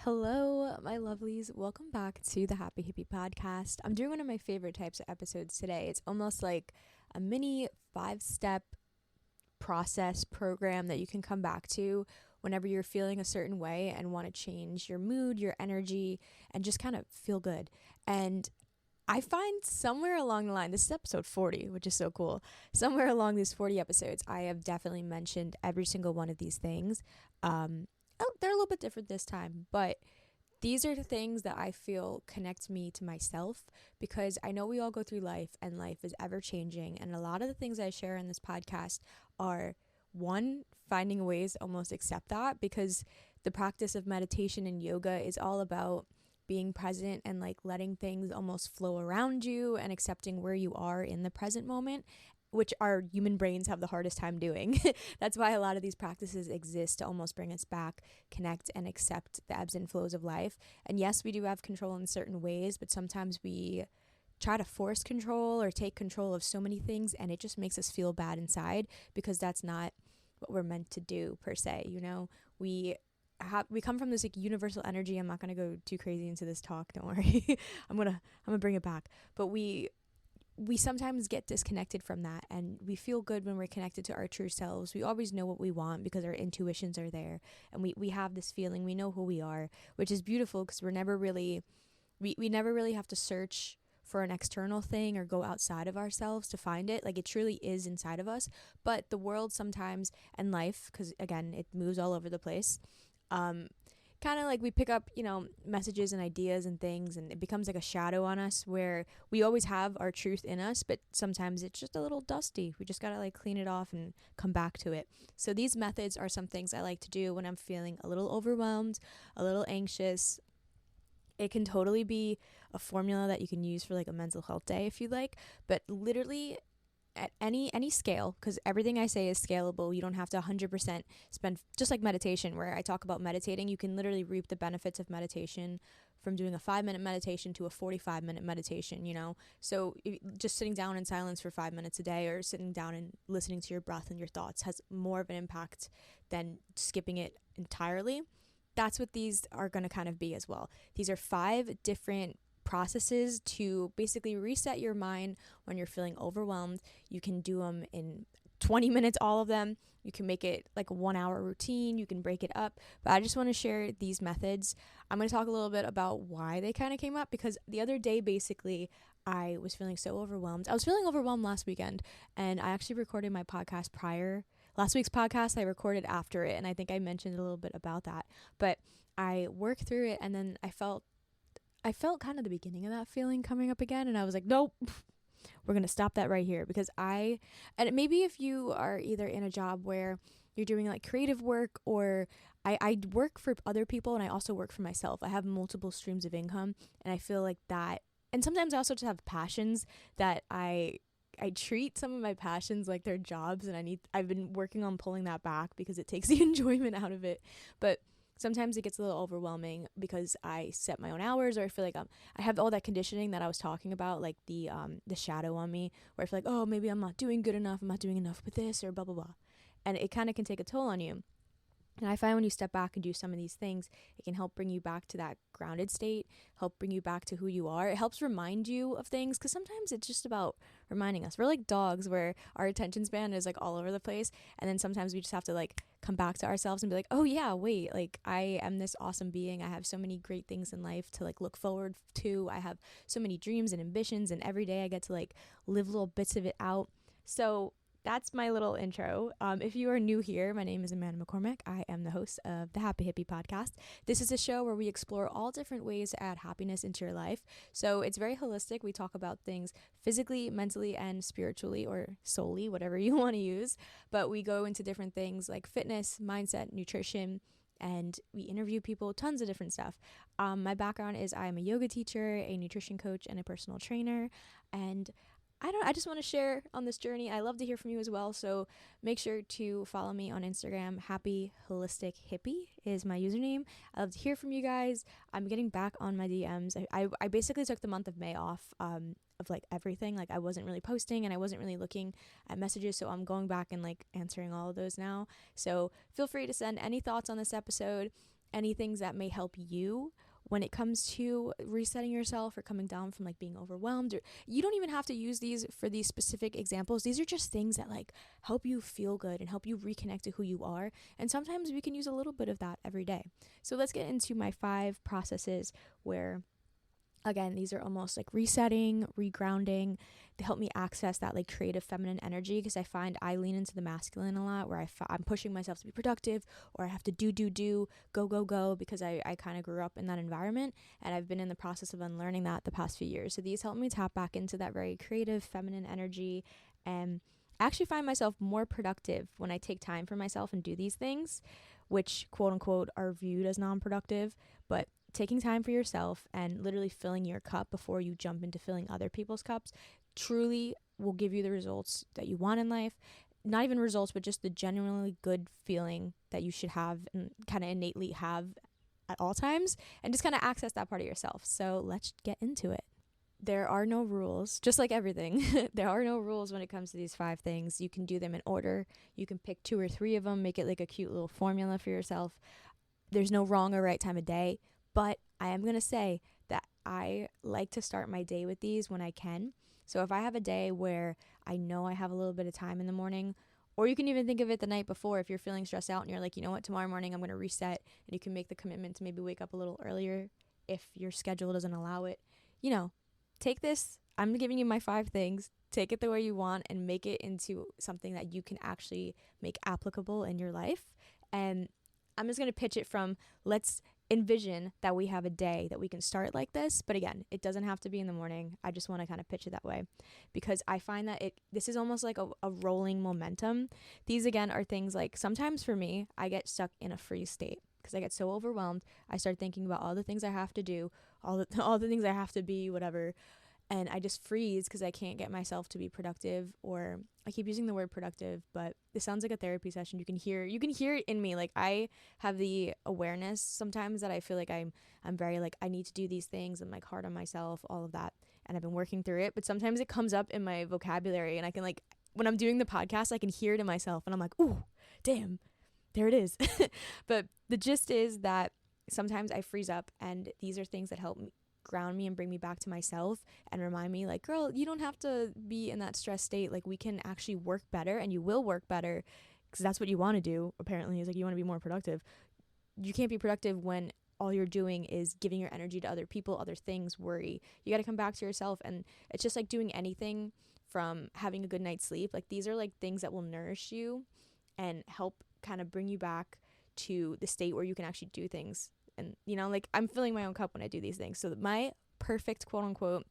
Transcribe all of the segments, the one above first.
Hello, my lovelies. Welcome back to the Happy Hippie podcast. I'm doing one of my favorite types of episodes today. It's almost like a mini 5-step process program that you can come back to whenever you're feeling a certain way and want to change your mood, your energy, and just kind of feel good. And I find somewhere along the line, this is episode 40, which is so cool. Somewhere along these 40 episodes, I have definitely mentioned every single one of these things. They're a little bit different this time, but these are the things that I feel connect me to myself because I know we all go through life and life is ever changing. And a lot of the things I share in this podcast are one, finding ways to almost accept that because the practice of meditation and yoga is all about being present and like letting things almost flow around you and accepting where you are in the present moment, which our human brains have the hardest time doing. That's why a lot of these practices exist to almost bring us back, connect, and accept the ebbs and flows of life. And yes, we do have control in certain ways, but sometimes we try to force control or take control of so many things, and it just makes us feel bad inside because that's not what we're meant to do per se. You know, we come from this like universal energy. I'm not gonna go too crazy into this talk. Don't worry. I'm gonna bring it back. But we sometimes get disconnected from that, and we feel good when we're connected to our true selves. We always know what we want because our intuitions are there, and we have this feeling. We know who we are, which is beautiful because we never really have to search for an external thing or go outside of ourselves to find it. Like, it truly is inside of us. But the world sometimes, and life, because again, it moves all over the place, kind of like we pick up, messages and ideas and things, and it becomes like a shadow on us where we always have our truth in us, but sometimes it's just a little dusty. We just got to like clean it off and come back to it. So these methods are some things I like to do when I'm feeling a little overwhelmed, a little anxious. It can totally be a formula that you can use for like a mental health day if you like, but literally at any scale, because everything I say is scalable. You don't have to 100% spend, just like meditation, where I talk about meditating. You can literally reap the benefits of meditation from doing a 5-minute meditation to a 45-minute meditation, so just sitting down in silence for 5 minutes a day, or sitting down and listening to your breath and your thoughts, has more of an impact than skipping it entirely. That's what these are going to kind of be as well. These are 5 different processes to basically reset your mind when you're feeling overwhelmed. You can do them in 20 minutes, all of them. You can make it like a 1-hour routine. You can break it up. But I just want to share these methods. I'm going to talk a little bit about why they kind of came up, because the other day, basically, I was feeling so overwhelmed. I was feeling overwhelmed last weekend, and I actually recorded my podcast prior. Last week's podcast, I recorded after it, and I think I mentioned a little bit about that. But I worked through it, and then I felt kind of the beginning of that feeling coming up again, and I was like, nope, we're going to stop that right here, because and maybe if you are either in a job where you're doing like creative work, or I work for other people and I also work for myself. I have multiple streams of income, and I feel like that, and sometimes I also just have passions that I treat some of my passions like they're jobs, and I've been working on pulling that back because it takes the enjoyment out of it. But sometimes it gets a little overwhelming because I set my own hours, or I feel like I have all that conditioning that I was talking about, like the shadow on me, where I feel like, oh, maybe I'm not doing good enough, I'm not doing enough with this, or blah, blah, blah. And it kind of can take a toll on you. And I find when you step back and do some of these things, it can help bring you back to that grounded state, help bring you back to who you are. It helps remind you of things, because sometimes it's just about reminding us. We're like dogs, where our attention span is like all over the place. And then sometimes we just have to like come back to ourselves and be like, oh yeah, wait, like I am this awesome being. I have so many great things in life to like look forward to. I have so many dreams and ambitions, and every day I get to like live little bits of it out. So that's my little intro. If you are new here, my name is Amanda McCormick. I am the host of the Happy Hippie podcast. This is a show where we explore all different ways to add happiness into your life. So it's very holistic. We talk about things physically, mentally, and spiritually, or soully, whatever you want to use. But we go into different things like fitness, mindset, nutrition, and we interview people, tons of different stuff. My background is I'm a yoga teacher, a nutrition coach, and a personal trainer. And I just want to share on this journey. I love to hear from you as well. So make sure to follow me on Instagram. Happy Holistic Hippie is my username. I love to hear from you guys. I'm getting back on my DMs. I basically took the month of May off of like everything. Like I wasn't really posting and I wasn't really looking at messages. So I'm going back and like answering all of those now. So feel free to send any thoughts on this episode. any things that may help you when it comes to resetting yourself or coming down from like being overwhelmed. Or you don't even have to use these for these specific examples. These are just things that like help you feel good and help you reconnect to who you are. And sometimes we can use a little bit of that every day. So let's get into my 5 processes where, again, these are almost like resetting, regrounding. They help me access that like creative feminine energy, because I find I lean into the masculine a lot, where I'm pushing myself to be productive, or I have to do, go, because I kind of grew up in that environment, and I've been in the process of unlearning that the past few years. So these help me tap back into that very creative feminine energy, and I actually find myself more productive when I take time for myself and do these things, which quote unquote are viewed as non-productive. But taking time for yourself and literally filling your cup before you jump into filling other people's cups truly will give you the results that you want in life. Not even results, but just the genuinely good feeling that you should have and kind of innately have at all times, and just kind of access that part of yourself. So let's get into it. There are no rules, just like everything. There are no rules when it comes to these 5 things. You can do them in order. You can pick 2 or 3 of them, make it like a cute little formula for yourself. There's no wrong or right time of day. But I am going to say that I like to start my day with these when I can. So if I have a day where I know I have a little bit of time in the morning, or you can even think of it the night before if you're feeling stressed out and you're like, you know what, tomorrow morning I'm going to reset, and you can make the commitment to maybe wake up a little earlier if your schedule doesn't allow it. Take this. I'm giving you my 5 things. Take it the way you want and make it into something that you can actually make applicable in your life. And I'm just going to pitch it from, let's envision that we have a day that we can start like this. But again, it doesn't have to be in the morning. I just want to kind of pitch it that way, because I find that this is almost like a rolling momentum. These, again, are things like, sometimes for me, I get stuck in a freeze state because I get so overwhelmed. I start thinking about all the things I have to do, all the things I have to be, whatever. And I just freeze because I can't get myself to be productive. Or I keep using the word productive, but this sounds like a therapy session. You can hear it in me. Like, I have the awareness sometimes that I feel like I'm very like, I need to do these things. I'm like hard on myself, all of that. And I've been working through it, but sometimes it comes up in my vocabulary, and I can, like, when I'm doing the podcast, I can hear it in myself, and I'm like, ooh, damn, there it is. But the gist is that sometimes I freeze up, and these are things that help me ground me and bring me back to myself and remind me, like, girl, you don't have to be in that stress state. Like, we can actually work better, and you will work better, because that's what you want to do, apparently. Is like, you want to be more productive. You can't be productive when all you're doing is giving your energy to other people, other things, worry. You got to come back to yourself. And it's just like doing anything, from having a good night's sleep. Like, these are like things that will nourish you and help kind of bring you back to the state where you can actually do things. And, like, I'm filling my own cup when I do these things. So my perfect, quote unquote,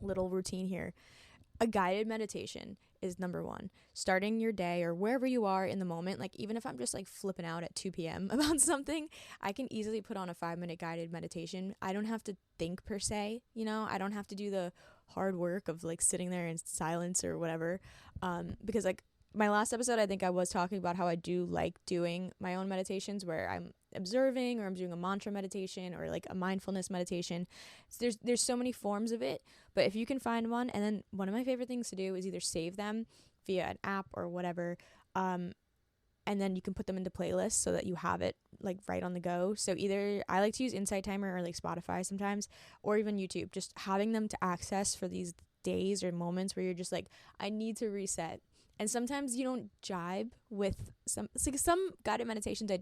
little routine here, a guided meditation is number 1. Starting your day, or wherever you are in the moment, like, even if I'm just like flipping out at 2 p.m. about something, I can easily put on a 5-minute guided meditation. I don't have to think per se, I don't have to do the hard work of like sitting there in silence or whatever. Because, like, my last episode, I think I was talking about how I do like doing my own meditations where I'm observing, or I'm doing a mantra meditation, or like a mindfulness meditation. So there's so many forms of it, but if you can find one, and then one of my favorite things to do is either save them via an app or whatever, and then you can put them into playlists so that you have it like right on the go. So either I like to use Insight Timer or like Spotify sometimes, or even YouTube, just having them to access for these days or moments where you're just like, I need to reset. And sometimes you don't jibe with some guided meditations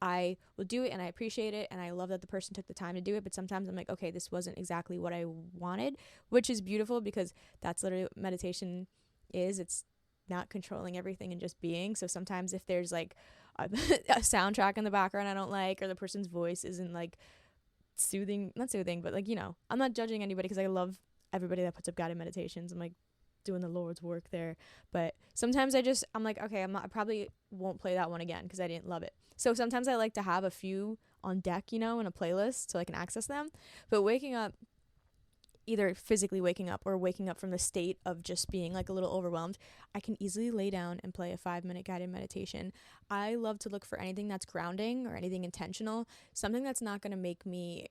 I will do it, and I appreciate it, and I love that the person took the time to do it. But sometimes I'm like, okay, this wasn't exactly what I wanted, which is beautiful, because that's literally what meditation is. It's not controlling everything and just being. So sometimes if there's like a soundtrack in the background I don't like, or the person's voice isn't like not soothing, but like, I'm not judging anybody, because I love everybody that puts up guided meditations. I'm like doing the Lord's work there. But sometimes I'm like, okay, I probably won't play that one again because I didn't love it. So sometimes I like to have a few on deck, in a playlist so I can access them. But waking up, either physically waking up or waking up from the state of just being like a little overwhelmed, I can easily lay down and play a 5-minute guided meditation. I love to look for anything that's grounding or anything intentional, something that's not going to make me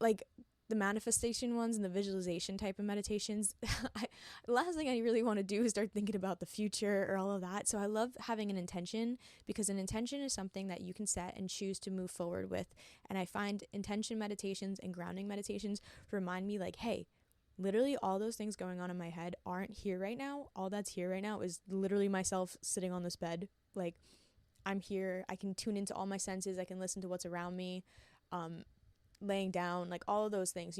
like the manifestation ones and the visualization type of meditations, the last thing I really want to do is start thinking about the future or all of that. So I love having an intention, because an intention is something that you can set and choose to move forward with. And I find intention meditations and grounding meditations remind me like, hey, literally all those things going on in my head aren't here right now. All that's here right now is literally myself sitting on this bed. Like, I'm here. I can tune into all my senses. I can listen to what's around me. Laying down, like all of those things,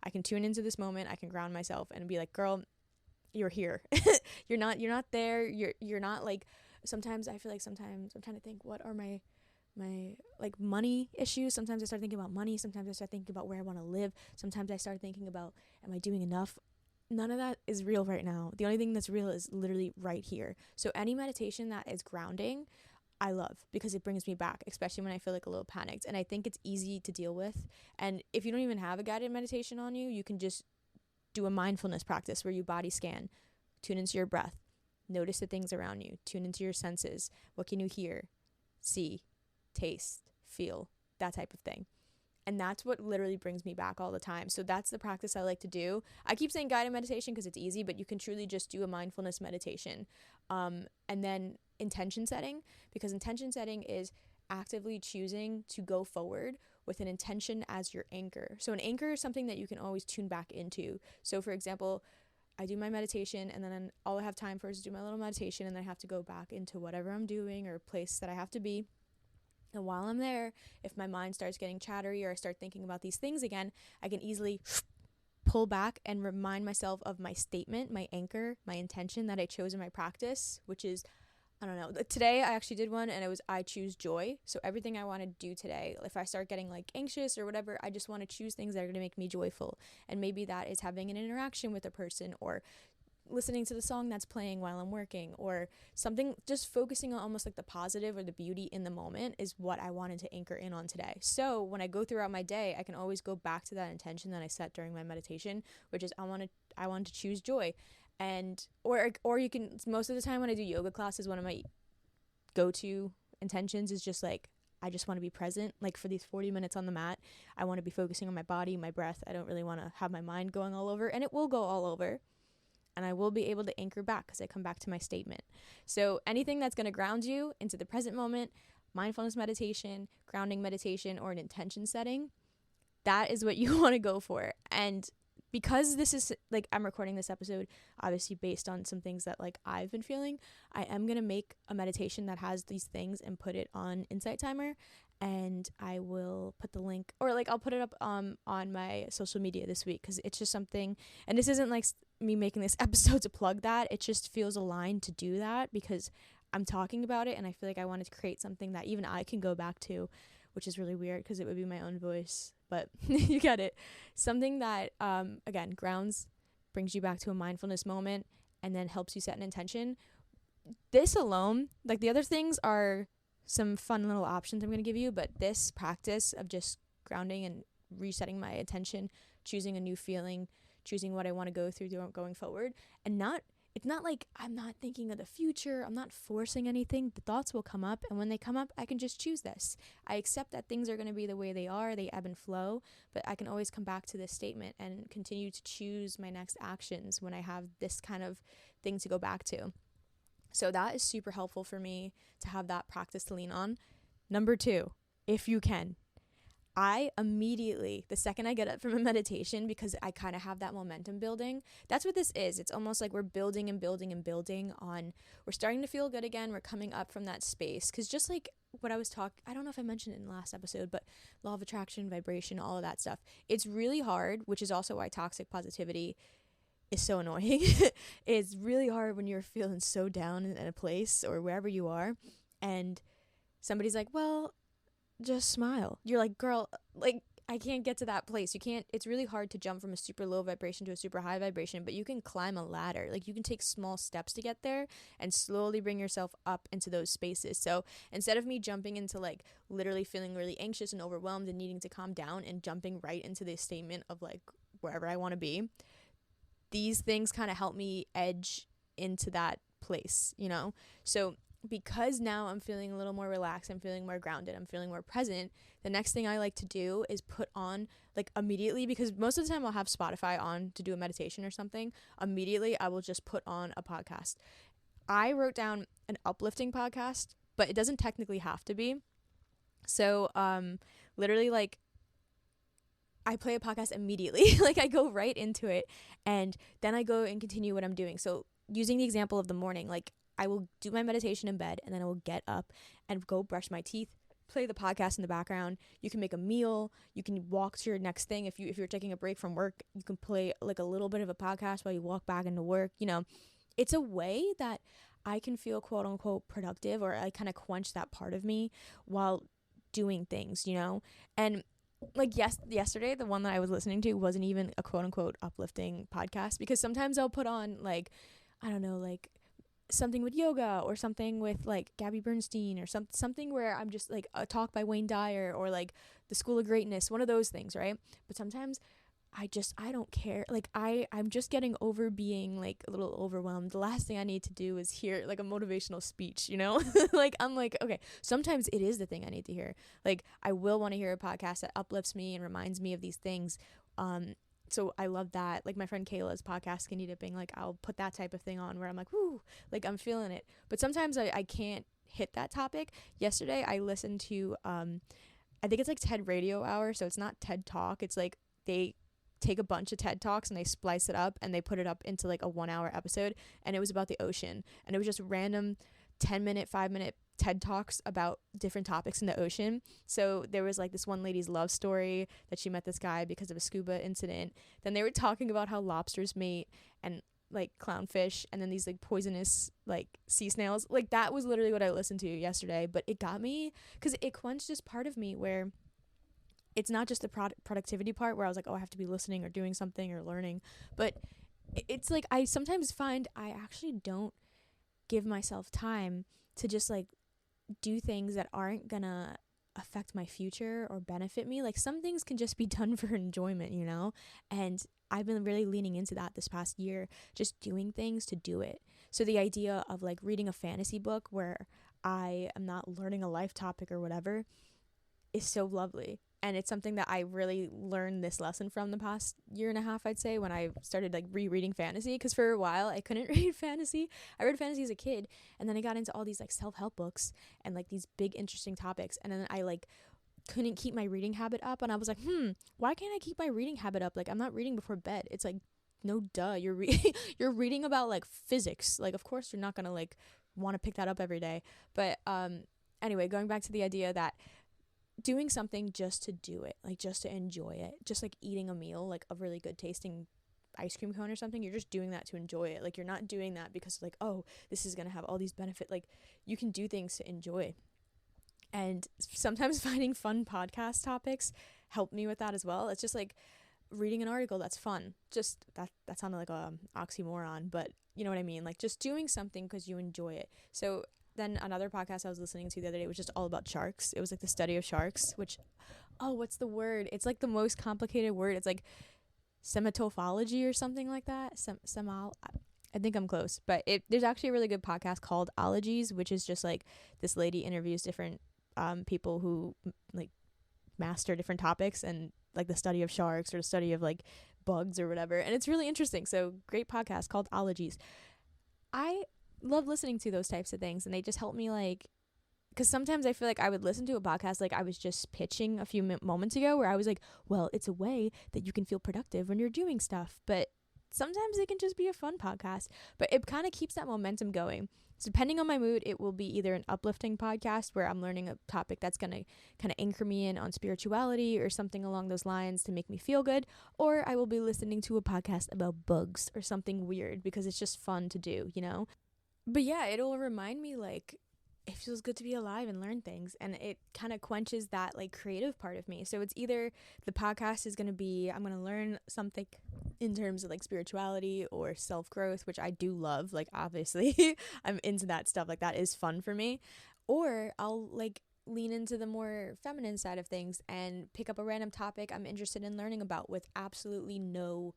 I can tune into this moment. I can ground myself and be like, girl, you're here. you're not there. You're not like, sometimes I feel like sometimes I'm trying to think, what are my like money issues. Sometimes I start thinking about money. Sometimes I start thinking about where I want to live. Sometimes I start thinking about, am I doing enough? None of that is real right now. The only thing that's real is literally right here. So any meditation that is grounding, I love, because it brings me back, especially when I feel like a little panicked. And I think it's easy to deal with. And if you don't even have a guided meditation on you, you can just do a mindfulness practice where you body scan, tune into your breath, notice the things around you, tune into your senses. What can you hear, see, taste, feel, that type of thing. And that's what literally brings me back all the time. So that's the practice I like to do. I keep saying guided meditation because it's easy, but you can truly just do a mindfulness meditation. And then intention setting, because intention setting is actively choosing to go forward with an intention as your anchor. So an anchor is something that you can always tune back into. So for example, I do my meditation, and then all I have time for is to do my little meditation, and then I have to go back into whatever I'm doing or place that I have to be. And while I'm there, if my mind starts getting chattery or I start thinking about these things again, I can easily pull back and remind myself of my statement, my anchor, my intention that I chose in my practice, which is, I don't know. Today I actually did one, and it was, I choose joy. So everything I want to do today, if I start getting like anxious or whatever, I just want to choose things that are going to make me joyful. And maybe that is having an interaction with a person, or listening to the song that's playing while I'm working, or something, just focusing on almost like the positive or the beauty in the moment is what I wanted to anchor in on today. So when I go throughout my day, I can always go back to that intention that I set during my meditation, which is I want to choose joy. And or you can, most of the time when I do yoga classes, one of my go-to intentions is just like, I just want to be present. Like for these 40 minutes on the mat, I want to be focusing on my body, my breath. I don't really want to have my mind going all over, and it will go all over. And I will be able to anchor back because I come back to my statement. So anything that's going to ground you into the present moment, mindfulness meditation, grounding meditation, or an intention setting, that is what you want to go for. And because this is like, I'm recording this episode obviously based on some things that like I've been feeling, I am going to make a meditation that has these things and put it on Insight Timer. And I will put the link, or like I'll put it up on my social media this week, because it's just something, and this isn't like me making this episode to plug that, it just feels aligned to do that because I'm talking about it, and I feel like I wanted to create something that even I can go back to, which is really weird because it would be my own voice, but you get it. Something that again grounds, brings you back to a mindfulness moment, and then helps you set an intention. This alone, like the other things are some fun little options I'm going to give you, but this practice of just grounding and resetting my attention, choosing a new feeling, choosing what I want to go through going forward, and it's not like I'm not thinking of the future, I'm not forcing anything. The thoughts will come up, and when they come up, I can just choose this. I accept that things are going to be the way they are, they ebb and flow, but I can always come back to this statement and continue to choose my next actions when I have this kind of thing to go back to. So that is super helpful for me to have that practice to lean on. Number 2, if you can, I immediately, the second I get up from a meditation, because I kind of have that momentum building, that's what this is. It's almost like we're building and building and building on, we're starting to feel good again. We're coming up from that space. Because just like what I was I don't know if I mentioned it in the last episode, but law of attraction, vibration, all of that stuff. It's really hard, which is also why toxic positivity is so annoying. It's really hard when you're feeling so down in a place or wherever you are, and somebody's like, well, just smile. You're like, girl, like, I can't get to that place. It's really hard to jump from a super low vibration to a super high vibration, but you can climb a ladder. Like, you can take small steps to get there and slowly bring yourself up into those spaces. So instead of me jumping into like literally feeling really anxious and overwhelmed and needing to calm down and jumping right into this statement of like wherever I want to be, these things kind of help me edge into that place, you know? So because now I'm feeling a little more relaxed, I'm feeling more grounded, I'm feeling more present, the next thing I like to do is put on, like, immediately, because most of the time I'll have Spotify on to do a meditation or something. Immediately I will just put on a podcast. I wrote down an uplifting podcast, but it doesn't technically have to be. So literally, like, I play a podcast immediately. Like, I go right into it, and then I go and continue what I'm doing. So using the example of the morning, like, I will do my meditation in bed, and then I will get up and go brush my teeth, play the podcast in the background. You can make a meal, you can walk to your next thing. If you're taking a break from work, you can play like a little bit of a podcast while you walk back into work. You know, it's a way that I can feel quote unquote productive, or I kind of quench that part of me while doing things, you know. And like, yesterday, the one that I was listening to wasn't even a quote unquote uplifting podcast, because sometimes I'll put on, like, I don't know, like something with yoga, or something with like Gabby Bernstein, or something where I'm just like a talk by Wayne Dyer, or like the School of Greatness, one of those things, right? But sometimes I don't care. Like, I'm just getting over being like a little overwhelmed. The last thing I need to do is hear like a motivational speech, you know? Like, I'm like, okay, sometimes it is the thing I need to hear. Like, I will want to hear a podcast that uplifts me and reminds me of these things. So I love that. Like, my friend Kayla's podcast, Skinny Dipping, like, I'll put that type of thing on where I'm like, whoo, like, I'm feeling it. But sometimes I can't hit that topic. Yesterday I listened to I think it's like TED Radio Hour, so it's not TED Talk. It's like they take a bunch of TED Talks and they splice it up and they put it up into like a 1 hour episode, and it was about the ocean, and it was just random 10-minute, 5-minute TED Talks about different topics in the ocean. So there was like this one lady's love story that she met this guy because of a scuba incident. Then they were talking about how lobsters mate, and like clownfish, and then these like poisonous like sea snails. Like, that was literally what I listened to yesterday, but it got me because it quenched this part of me where it's not just the productivity part where I was like, oh, I have to be listening or doing something or learning, but it's like I sometimes find I actually don't give myself time to just like do things that aren't gonna affect my future or benefit me. Like, some things can just be done for enjoyment, you know? And I've been really leaning into that this past year, just doing things to do it. So the idea of like reading a fantasy book where I am not learning a life topic or whatever is so lovely. And it's something that I really learned this lesson from the past year and a half, I'd say, when I started like rereading fantasy. Because for a while I couldn't read fantasy. I read fantasy as a kid, and then I got into all these like self-help books and like these big interesting topics, and then I like couldn't keep my reading habit up, and I was like, why can't I keep my reading habit up? Like, I'm not reading before bed. It's like, no duh, you're you're reading about like physics. Like, of course you're not gonna like want to pick that up every day. But anyway, going back to the idea that doing something just to do it, like just to enjoy it, just like eating a meal, like a really good tasting ice cream cone or something, you're just doing that to enjoy it. Like, you're not doing that because like, oh, this is gonna have all these benefits. Like, you can do things to enjoy. And sometimes finding fun podcast topics help me with that as well. It's just like reading an article that's fun. Just that sounded like a oxymoron, but you know what I mean? Like, just doing something because you enjoy it. So then another podcast I was listening to the other day was just all about sharks. It was like the study of sharks, which, oh, what's the word? It's like the most complicated word. It's like sematophology or something like that. I think I'm close, but there's actually a really good podcast called Ologies, which is just like this lady interviews different people who like master different topics, and like the study of sharks or the study of like bugs or whatever, and it's really interesting. So great podcast called Ologies. I love listening to those types of things, and they just help me, like, because sometimes I feel like I would listen to a podcast like I was just pitching a few moments ago, where I was like, well, it's a way that you can feel productive when you're doing stuff, but sometimes it can just be a fun podcast, but it kind of keeps that momentum going. So depending on my mood, it will be either an uplifting podcast where I'm learning a topic that's going to kind of anchor me in on spirituality or something along those lines to make me feel good, or I will be listening to a podcast about bugs or something weird because it's just fun to do, you know? But yeah, it'll remind me, like, it feels good to be alive and learn things, and it kind of quenches that like creative part of me. So it's either the podcast is going to be, I'm going to learn something in terms of like spirituality or self-growth, which I do love, like, obviously I'm into that stuff, like that is fun for me, or I'll like lean into the more feminine side of things and pick up a random topic I'm interested in learning about with absolutely no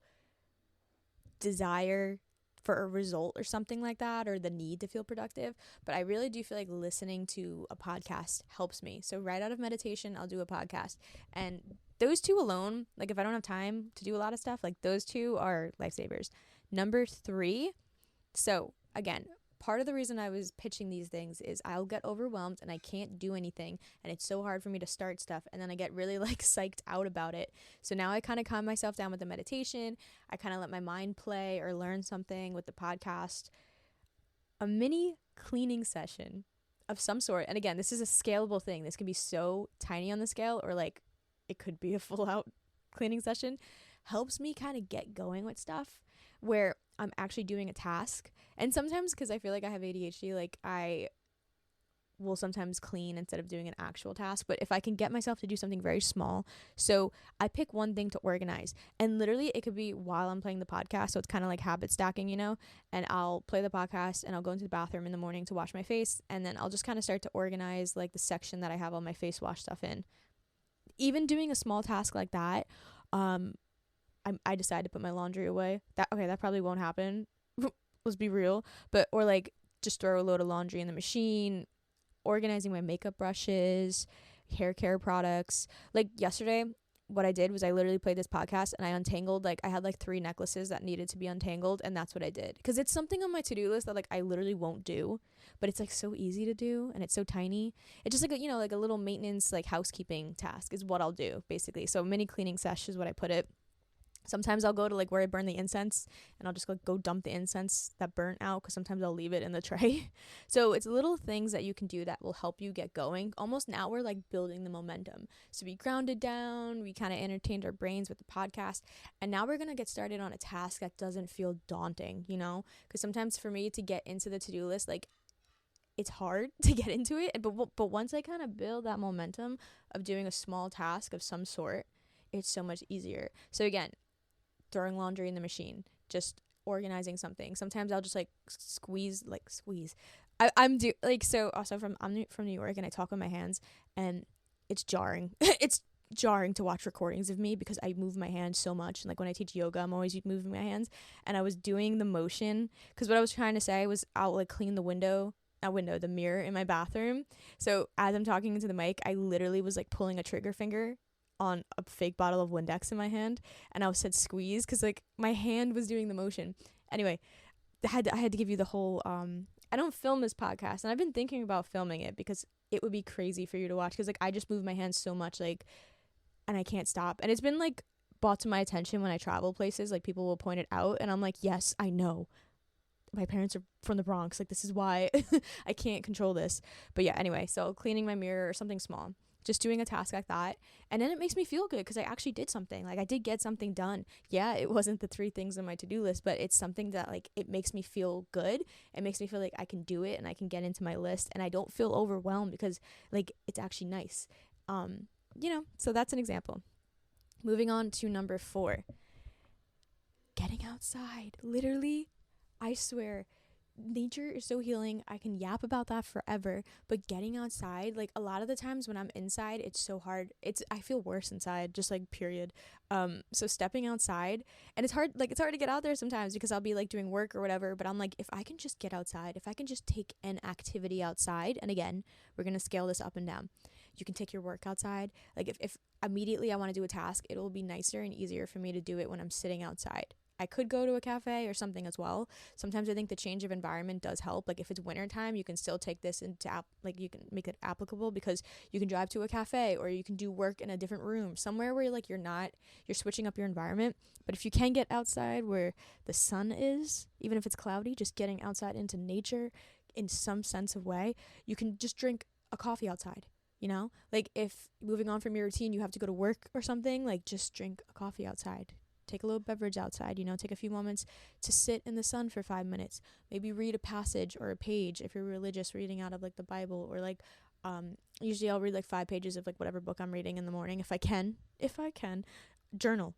desire for a result or something like that, or the need to feel productive. But I really do feel like listening to a podcast helps me. So right out of meditation, I'll do a podcast. And those two alone, like if I don't have time to do a lot of stuff, like those two are lifesavers. Number 3, so again, part of the reason I was pitching these things is I'll get overwhelmed and I can't do anything, and it's so hard for me to start stuff, and then I get really like psyched out about it. So now I kind of calm myself down with the meditation. I kind of let my mind play or learn something with the podcast. A mini cleaning session of some sort, and again, this is a scalable thing. This can be so tiny on the scale, or like it could be a full out cleaning session, helps me kind of get going with stuff where I'm actually doing a task. And sometimes, because I feel like I have ADHD, like I will sometimes clean instead of doing an actual task. But if I can get myself to do something very small, so I pick one thing to organize, and literally it could be while I'm playing the podcast, so it's kind of like habit stacking, and I'll play the podcast and I'll go into the bathroom in the morning to wash my face, and then I'll just kind of start to organize like the section that I have all my face wash stuff in. Even doing a small task like that, I decided to put my laundry away. That probably won't happen. Let's be real. But, or like just throw a load of laundry in the machine, organizing my makeup brushes, hair care products. Like yesterday, what I did was I literally played this podcast and I untangled, like I had like 3 necklaces that needed to be untangled, and that's what I did. Because it's something on my to-do list that like I literally won't do, but it's like so easy to do and it's so tiny. It's just like like a little maintenance, like housekeeping task is what I'll do basically. So mini cleaning sesh is what I put it. Sometimes I'll go to like where I burn the incense and I'll just like go dump the incense that burnt out, because sometimes I'll leave it in the tray. So it's little things that you can do that will help you get going. Almost now we're like building the momentum. So we grounded down, we kind of entertained our brains with the podcast, and now we're going to get started on a task that doesn't feel daunting, because sometimes for me to get into the to-do list, like it's hard to get into it. But once I kind of build that momentum of doing a small task of some sort, it's so much easier. So again, throwing laundry in the machine, just organizing something. Sometimes I'll just like squeeze. I'm from New York and I talk with my hands, and it's jarring. It's jarring to watch recordings of me because I move my hands so much. And like when I teach yoga, I'm always moving my hands, and I was doing the motion because what I was trying to say was I'll like clean the mirror in my bathroom. So as I'm talking into the mic, I literally was like pulling a trigger finger on a fake bottle of Windex in my hand, and I said squeeze because like my hand was doing the motion. Anyway, I had to give you the whole I don't film this podcast, and I've been thinking about filming it because it would be crazy for you to watch, because like I just move my hands so much, like, and I can't stop. And it's been like brought to my attention when I travel places, like people will point it out, and I'm like, yes, I know, my parents are from the Bronx, like this is why I can't control this. But yeah, anyway, so cleaning my mirror or something small, just doing a task like that, and then it makes me feel good because I actually did something. Like I did get something done. Yeah, it wasn't the 3 things on my to-do list, but it's something that like it makes me feel good. It makes me feel like I can do it and I can get into my list, and I don't feel overwhelmed because like it's actually nice. So that's an example. Moving on to number 4, getting outside. Literally, I swear, nature is so healing. I can yap about that forever, but getting outside, like a lot of the times when I'm inside, it's so hard. I feel worse inside, just like period. So stepping outside, and it's hard to get out there sometimes because I'll be like doing work or whatever, but I'm like, if I can just get outside, if I can just take an activity outside, and again, we're going to scale this up and down. You can take your work outside. Like if immediately I want to do a task, it'll be nicer and easier for me to do it when I'm sitting outside. I could go to a cafe or something as well. Sometimes I think the change of environment does help. Like if it's wintertime, you can still take this into you can make it applicable, because you can drive to a cafe or you can do work in a different room, somewhere where like you're switching up your environment. But if you can get outside where the sun is, even if it's cloudy, just getting outside into nature in some sense of way, you can just drink a coffee outside. Like if moving on from your routine, you have to go to work or something, like just drink a coffee outside. Take a little beverage outside, take a few moments to sit in the sun for 5 minutes. Maybe read a passage or a page if you're religious, reading out of like the Bible, or like usually I'll read like 5 pages of like whatever book I'm reading in the morning if I can. Journal,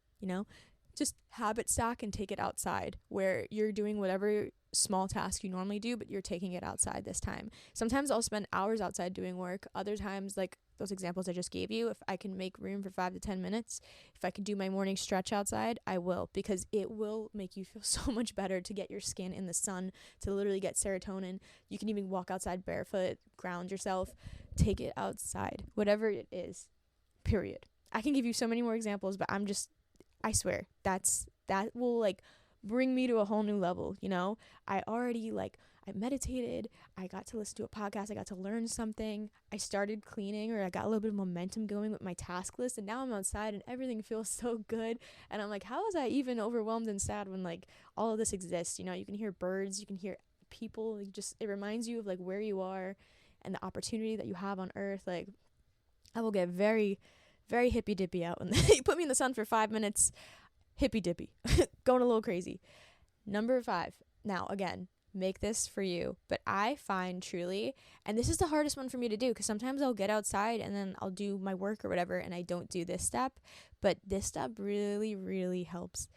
just habit stack and take it outside, where you're doing whatever small task you normally do, but you're taking it outside this time. Sometimes I'll spend hours outside doing work. Other times, like those examples I just gave you, if I can make room for 5 to 10 minutes, if I can do my morning stretch outside, I will, because it will make you feel so much better to get your skin in the sun, to literally get serotonin. You can even walk outside barefoot, ground yourself, take it outside, whatever it is, period. I can give you so many more examples, but I swear, that will like bring me to a whole new level, you know? I meditated, I got to listen to a podcast, I got to learn something, I started cleaning, or I got a little bit of momentum going with my task list, and now I'm outside and everything feels so good, and I'm like, how was I even overwhelmed and sad when like all of this exists? You know, you can hear birds, you can hear people, like, just, it reminds you of like where you are and the opportunity that you have on earth. Like, I will get very, very hippy dippy out when you put me in the sun for 5 minutes. Hippy dippy, going a little crazy. Number 5. Now, again, make this for you, but I find truly, and this is the hardest one for me to do, because sometimes I'll get outside and then I'll do my work or whatever, and I don't do this step, but this step really, really helps.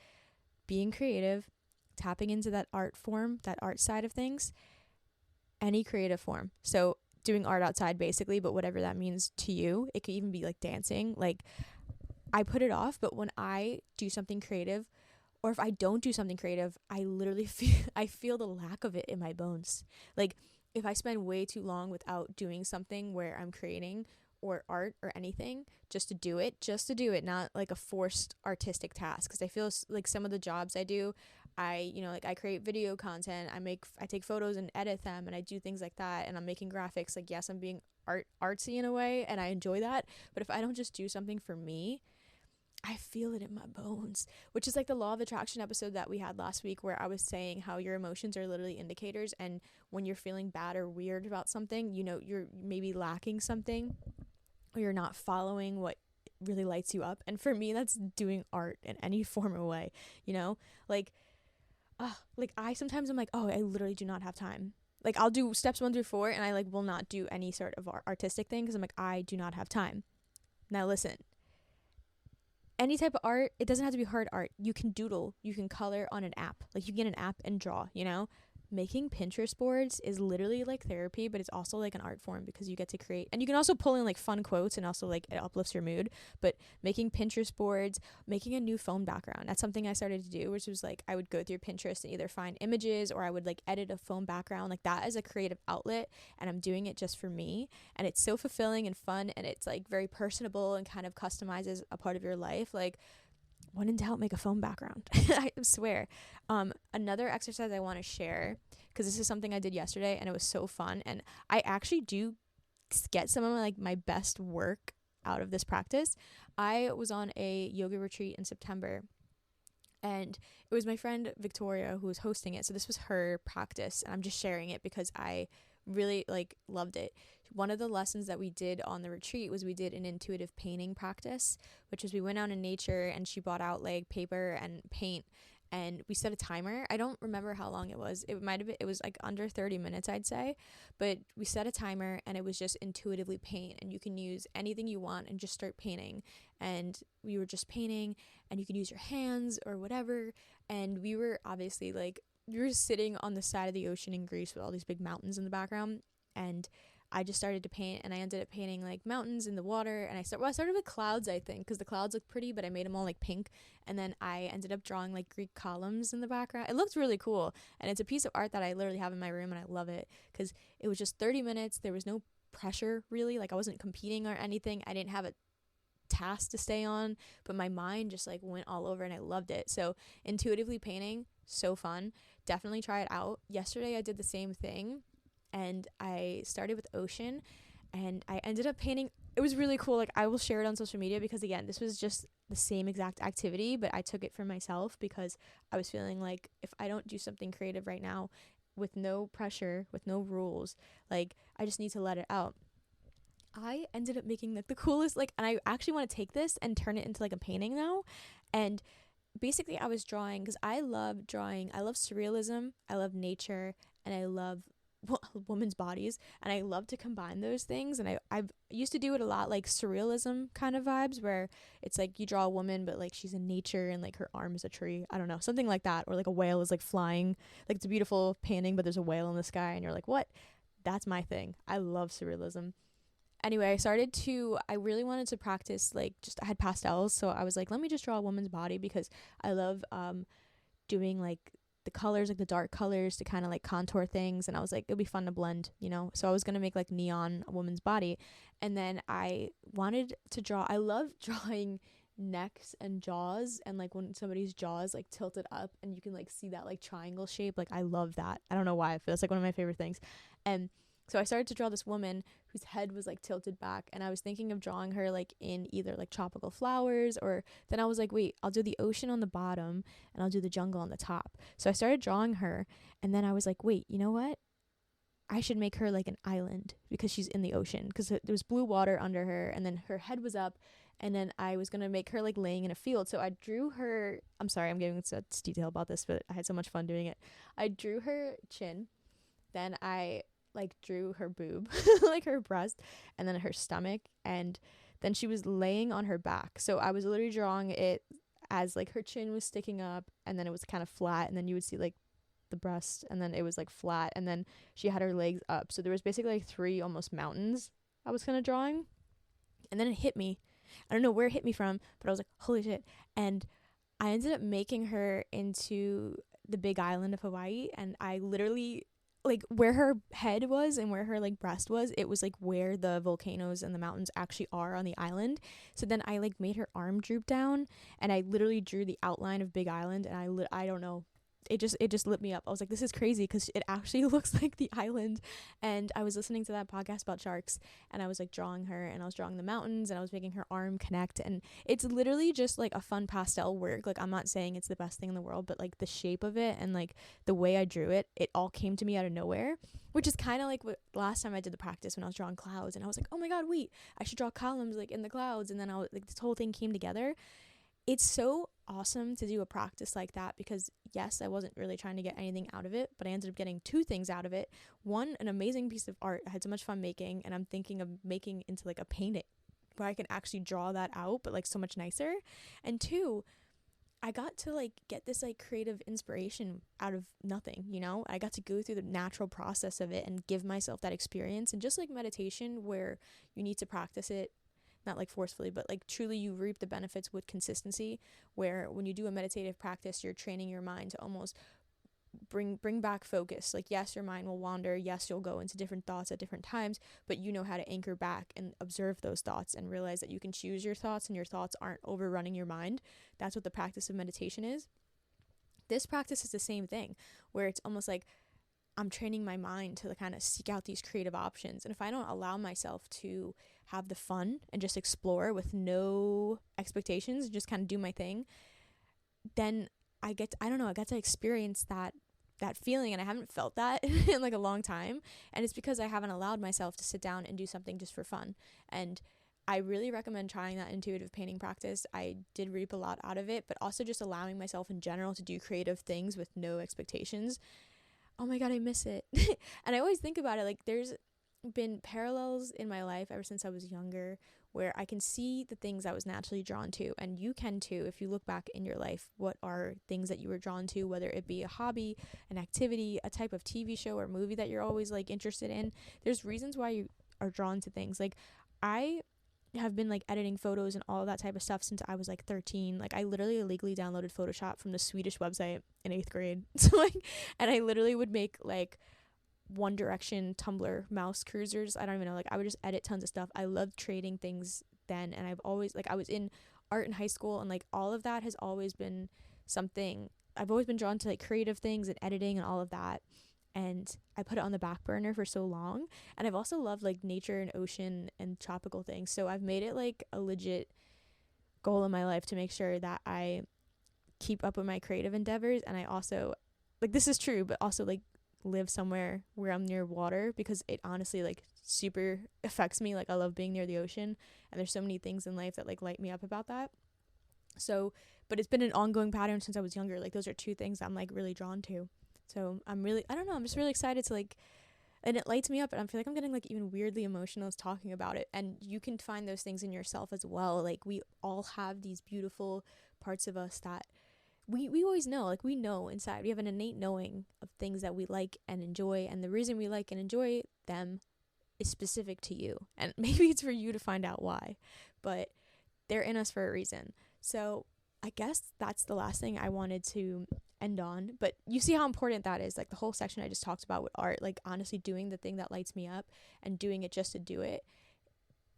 Being creative, tapping into that art form, that art side of things, any creative form. So doing art outside basically, but whatever that means to you. It could even be like dancing. Like, I put it off, but when I do something creative, or if I don't do something creative, I literally feel the lack of it in my bones. Like, if I spend way too long without doing something where I'm creating or art or anything, just to do it, not like a forced artistic task. Because I feel like some of the jobs I do, I create video content, I take photos and edit them, and I do things like that, and I'm making graphics. Like, yes, I'm being artsy in a way, and I enjoy that. But if I don't just do something for me, I feel it in my bones, which is like the law of attraction episode that we had last week, where I was saying how your emotions are literally indicators, and when you're feeling bad or weird about something, you know, you're maybe lacking something, or you're not following what really lights you up. And for me, that's doing art in any form or way, you know, like I sometimes I'm like, oh, I literally do not have time. Like, I'll do steps 1 through 4, and I like will not do any sort of artistic thing, because I'm like, I do not have time. Now listen, any type of art, it doesn't have to be hard art. You can doodle, you can color on an app. Like, you can get an app and draw, you know? Making Pinterest boards is literally like therapy, but it's also like an art form, because you get to create, and you can also pull in like fun quotes, and also like it uplifts your mood. But making Pinterest boards, making a new phone background, that's something I started to do, which was like, I would go through Pinterest and either find images, or I would like edit a phone background. Like, that is a creative outlet, and I'm doing it just for me, and it's so fulfilling and fun, and it's like very personable and kind of customizes a part of your life. Like, when in doubt, make a phone background. I swear. Another exercise I want to share, because this is something I did yesterday and it was so fun, and I actually do get some of my best work out of this practice. I was on a yoga retreat in September, and it was my friend Victoria who was hosting it. So this was her practice, and I'm just sharing it because I really loved it. One of the lessons that we did on the retreat was we did an intuitive painting practice, which is we went out in nature, and she brought out like paper and paint, and we set a timer. I don't remember how long it was. It was like under 30 minutes, I'd say, but we set a timer, and it was just intuitively paint, and you can use anything you want and just start painting. And we were just painting, and you can use your hands or whatever. And we were obviously we were sitting on the side of the ocean in Greece with all these big mountains in the background, and I just started to paint, and I ended up painting like mountains in the water, and I started with clouds, I think, because the clouds looked pretty, but I made them all like pink, and then I ended up drawing like Greek columns in the background. It looked really cool, and it's a piece of art that I literally have in my room, and I love it because it was just 30 minutes. There was no pressure, really. Like, I wasn't competing or anything. I didn't have a task to stay on, but my mind just went all over, and I loved it. So intuitively painting, so fun. Definitely try it out. Yesterday I did the same thing, and I started with ocean, and I ended up painting. It was really cool. I will share it on social media, because again, this was just the same exact activity, but I took it for myself because I was feeling like, if I don't do something creative right now, with no pressure, with no rules, I just need to let it out. I ended up making the coolest, and I actually want to take this and turn it into a painting now. And basically I was drawing, because I love drawing. I love surrealism, I love nature, and I love women's bodies, and I love to combine those things. And I used to do it a lot, like surrealism kind of vibes, where it's like you draw a woman but like she's in nature and like her arm is a tree, I don't know, something like that, or like a whale is like flying, like it's a beautiful painting but there's a whale in the sky and you're like, what? That's my thing. I love surrealism. Anyway, I really wanted to practice, like, just I had pastels, so I was like, let me just draw a woman's body, because I love doing like the colors, like the dark colors, to kind of like contour things. And I was like, it'll be fun to blend, so I was gonna make like neon a woman's body. And then I wanted to draw, I love drawing necks and jaws, and like when somebody's jaw is like tilted up and you can like see that like triangle shape, like I love that. I don't know why, but that's like one of my favorite things. And so I started to draw this woman whose head was like tilted back, and I was thinking of drawing her like in either like tropical flowers, or then I was like, wait, I'll do the ocean on the bottom and I'll do the jungle on the top. So I started drawing her, and then I was like, wait, you know what? I should make her like an island because she's in the ocean, because there was blue water under her, and then her head was up, and then I was going to make her like laying in a field. So I drew her, I'm sorry, I'm giving such detail about this, but I had so much fun doing it. I drew her chin, then I like drew her boob, like her breast, and then her stomach, and then she was laying on her back. So I was literally drawing it as like her chin was sticking up, and then it was kind of flat, and then you would see like the breast, and then it was like flat, and then she had her legs up. So there was basically like 3 almost mountains I was kind of drawing. And then it hit me. I don't know where it hit me from, but I was like, holy shit. And I ended up making her into the big island of Hawaii, and I literally, like, where her head was and where her like breast was, it was like where the volcanoes and the mountains actually are on the island. So then I like made her arm droop down, and I literally drew the outline of Big Island, and I don't know, it just lit me up. I was like, this is crazy, because it actually looks like the island. And I was listening to that podcast about sharks, and I was like drawing her, and I was drawing the mountains, and I was making her arm connect, and it's literally just like a fun pastel work. Like, I'm not saying it's the best thing in the world, but like the shape of it and like the way I drew it, it all came to me out of nowhere, which is kind of like what last time I did the practice when I was drawing clouds, and I was like, oh my god, wait, I should draw columns like in the clouds. And then I was like, this whole thing came together. It's so awesome to do a practice like that, because yes, I wasn't really trying to get anything out of it, but I ended up getting 2 things out of it. One, an amazing piece of art I had so much fun making, and I'm thinking of making into like a painting where I can actually draw that out, but like so much nicer. And 2, I got to like get this like creative inspiration out of nothing, I got to go through the natural process of it and give myself that experience. And just like meditation, where you need to practice it, not like forcefully, but like truly you reap the benefits with consistency, where when you do a meditative practice, you're training your mind to almost bring back focus. Like, yes, your mind will wander, yes, you'll go into different thoughts at different times, but you know how to anchor back and observe those thoughts and realize that you can choose your thoughts, and your thoughts aren't overrunning your mind. That's what the practice of meditation is. This practice is the same thing, where it's almost like I'm training my mind to kind of seek out these creative options. And if I don't allow myself to have the fun and just explore with no expectations, just kind of do my thing, then I get to experience that feeling. And I haven't felt that in like a long time. And it's because I haven't allowed myself to sit down and do something just for fun. And I really recommend trying that intuitive painting practice. I did reap a lot out of it, but also just allowing myself in general to do creative things with no expectations. Oh my god, I miss it. And I always think about it, like there's been parallels in my life ever since I was younger, where I can see the things I was naturally drawn to, and you can too if you look back in your life. What are things that you were drawn to, whether it be a hobby, an activity, a type of TV show or movie that you're always like interested in? There's reasons why you are drawn to things. Like, I have been like editing photos and all of that type of stuff since I was like 13. Like, I literally illegally downloaded Photoshop from the Swedish website in 8th grade. So like, and I literally would make like One Direction Tumblr mouse cruisers. I don't even know, like I would just edit tons of stuff. I loved trading things then, and I've always, like, I was in art in high school, and like all of that has always been something I've always been drawn to, like creative things and editing and all of that. And I put it on the back burner for so long. And I've also loved like nature and ocean and tropical things. So I've made it like a legit goal in my life to make sure that I keep up with my creative endeavors. And I also, like, this is true, but also like live somewhere where I'm near water, because it honestly like super affects me. Like, I love being near the ocean, and there's so many things in life that like light me up about that. So, but it's been an ongoing pattern since I was younger. Like, those are 2 things I'm like really drawn to. So I'm just really excited to like and it lights me up, and I feel like I'm getting like even weirdly emotional as talking about it. And you can find those things in yourself as well. Like we all have these beautiful parts of us that we always know, like we know inside. We have an innate knowing of things that we like and enjoy, and the reason we like and enjoy them is specific to you. And maybe it's for you to find out why, but they're in us for a reason. So I guess that's the last thing I wanted to end on. But you see how important that is. Like the whole section I just talked about with art, like honestly doing the thing that lights me up and doing it just to do it,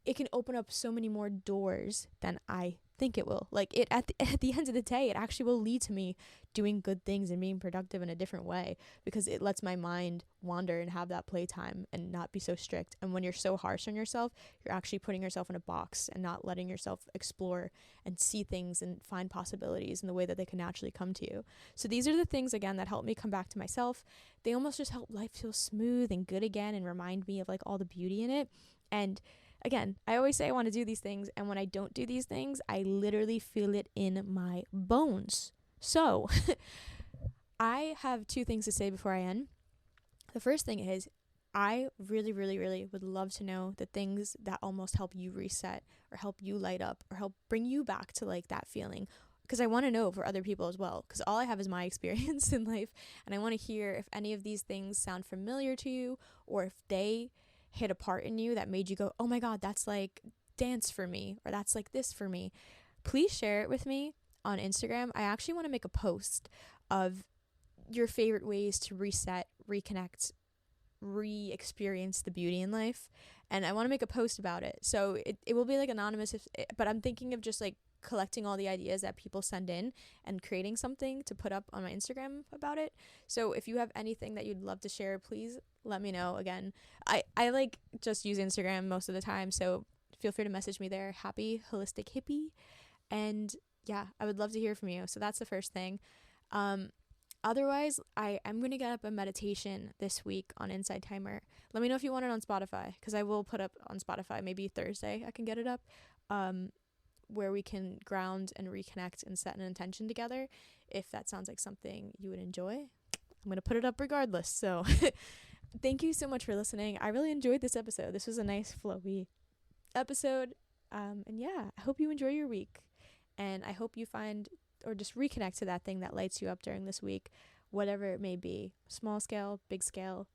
it can open up so many more doors than I think it will. Like it at the end of the day, it actually will lead to me doing good things and being productive in a different way, because it lets my mind wander and have that playtime and not be so strict. And when you're so harsh on yourself, you're actually putting yourself in a box and not letting yourself explore and see things and find possibilities in the way that they can naturally come to you. So these are the things, again, that help me come back to myself. They almost just help life feel smooth and good again and remind me of like all the beauty in it. And again, I always say I want to do these things, and when I don't do these things, I literally feel it in my bones. So, I have two things to say before I end. The first thing is, I really, really, really would love to know the things that almost help you reset or help you light up or help bring you back to like that feeling. Because I want to know for other people as well. Because all I have is my experience in life. And I want to hear if any of these things sound familiar to you, or if they hit a part in you that made you go, oh my God, that's like dance for me, or that's like this for me. Please share it with me on Instagram. I actually want to make a post of your favorite ways to reset, reconnect, re-experience the beauty in life. And I want to make a post about it. So it will be like anonymous, but I'm thinking of just like collecting all the ideas that people send in and creating something to put up on my Instagram about it. So if you have anything that you'd love to share, please let me know. Again, I like just use Instagram most of the time, so feel free to message me there, Happy Holistic Hippie. And yeah, I would love to hear from you. So that's the first thing. Otherwise, I'm going to get up a meditation this week on Inside Timer. Let me know if you want it on Spotify, because I will put up on Spotify. Maybe Thursday I can get it up, where we can ground and reconnect and set an intention together. If that sounds like something you would enjoy, I'm going to put it up regardless. So thank you so much for listening. I really enjoyed this episode. This was a nice flowy episode. And yeah, I hope you enjoy your week. And I hope you find or just reconnect to that thing that lights you up during this week, whatever it may be. Small scale, big scale,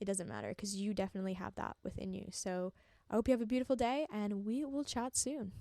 it doesn't matter, because you definitely have that within you. So I hope you have a beautiful day, and we will chat soon.